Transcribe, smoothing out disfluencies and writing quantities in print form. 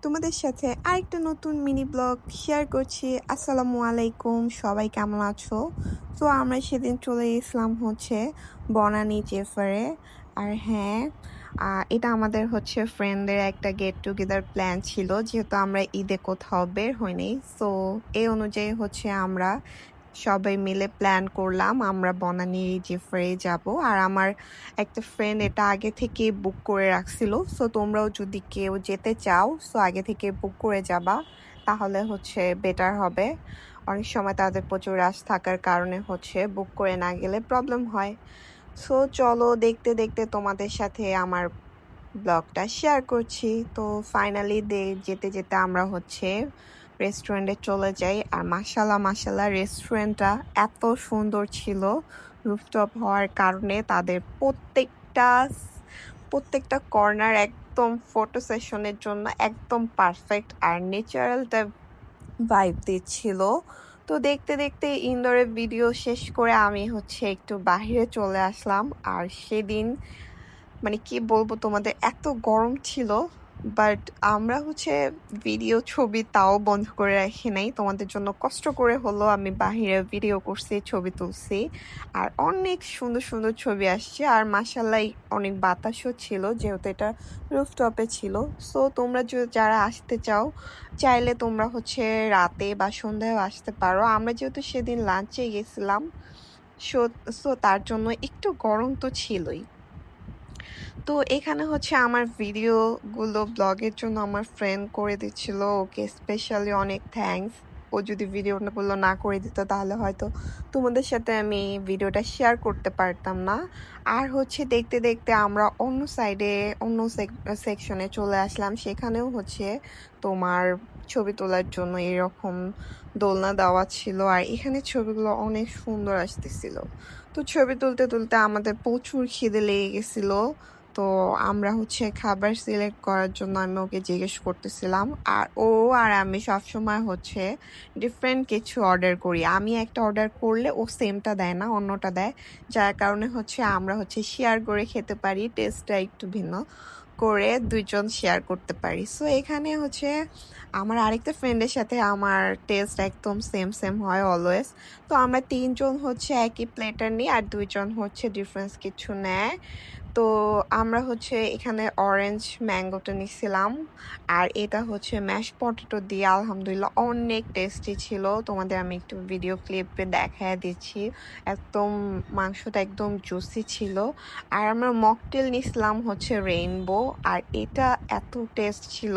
তোমাদের সাথে আরেকটা নতুন মিনি ব্লগ শেয়ার করছি। আসসালামু আলাইকুম, সবাই কেমন আছো? তো আমরা সেদিন চলে গেছিলাম বনানী জেফারে। আর হ্যাঁ, এটা আমাদের ফ্রেন্ডদের একটা গেট টুগেদার প্ল্যান ছিল, যেহেতু আমরা ঈদে কোথাও বের হইনি। সো এই অনুযায়ী আমরা সবাই মিলে প্ল্যান করলাম আমরা বনানী জেফারে যাব। আর আমার একটা ফ্রেন্ড এটা আগে থেকে বুক করে রাখছিল। সো তোমরাও যদি কেউ যেতে চাও, সো আগে থেকে বুক করে যাবা, তাহলে বেটার হবে। অনেক সময় তাদের প্রচুর রাশ থাকার কারণে বুক করে না গেলে প্রবলেম হয়। সো চলো দেখতে দেখতে তোমাদের সাথে আমার ব্লগটা শেয়ার করছি। তো ফাইনালি যেতে যেতে আমরা রেস্টুরেন্টে চলে যাই। আর মাশাল্লাহ রেস্টুরেন্টটা এত সুন্দর ছিল। রুফটপ হওয়ার কারণে তাদের প্রত্যেকটা কর্নার একদম ফটো সেশনের জন্য একদম পারফেক্ট, আর ন্যাচারালটা ভাইব দিচ্ছিল। তো দেখতে দেখতে ইনডোরে ভিডিও শেষ করে আমি একটু বাহিরে চলে আসলাম। আর সেদিন মানে কি বলবো তোমাদের, এত গরম ছিল, বাট আমরা ভিডিও ছবি তাও বন্ধ করে রাখি নাই। তোমাদের জন্য কষ্ট করে হলো আমি বাহিরে ভিডিও করছি, ছবি তুলছি, আর অনেক সুন্দর সুন্দর ছবি আসছে। আর মাশাআল্লাহ অনেক বাতাসও ছিল, যেহেতু এটা রুফটপে ছিল। সো তোমরা যারা আসতে চাও, চাইলে তোমরা রাতে বা সন্ধ্যায় আসতে পারো। আমরা যেহেতু সেদিন লাঞ্চে গেছিলাম, সো তার জন্য একটু গরম তো ছিলই। তো এখানে আমার ভিডিওগুলো ব্লগের জন্য আমার ফ্রেন্ড করে দিচ্ছিল, ওকে স্পেশালি অনেক থ্যাঙ্কস। ও যদি ভিডিওগুলো না করে দিত, তাহলে হয়তো তোমাদের সাথে আমি ভিডিওটা শেয়ার করতে পারতাম না। আর দেখতে দেখতে আমরা অন্য সাইডে, অন্য সেকশনে চলে আসলাম। সেখানেও তোমার ছবি তোলার জন্য এরকম দোলনা দেওয়া ছিল। আর এখানে ছবিগুলো অনেক সুন্দর আসতেছিল। তো ছবি তুলতে তুলতে আমাদের প্রচুর খিদে লেগে গেছিল। তো আমরা খাবার সিলেক্ট করার জন্য আমি ওকে জিজ্ঞেস করতেছিলাম। আর আমি সবসময় ডিফারেন্ট কিছু অর্ডার করি। আমি একটা অর্ডার করলে ও সেমটা দেয় না, অন্যটা দেয়, যার কারণে আমরা শেয়ার করে খেতে পারি। টেস্টটা একটু ভিন্ন করে দুইজন শেয়ার করতে পারি। সো এখানে আমার আরেকটা ফ্রেন্ডের সাথে আমার টেস্ট একদম সেম হয় অলওয়েজ। তো আমরা তিনজন একই প্লেটার নিই, আর দুইজন ডিফারেন্স কিছু নেয়। তো আমরা এখানে অরেঞ্জ ম্যাঙ্গোটা নিছিলাম, আর এটা ম্যাশ পটেটো দিয়ে আলহামদুলিল্লাহ অনেক টেস্টি ছিল। তোমাদের আমি একটু ভিডিও ক্লিপে দেখায় দিচ্ছি। একদম মাংসটা একদম জুসি ছিল। আর আমরা মকটেল নিছিলাম রেইনবো, আর এটা এত টেস্ট ছিল।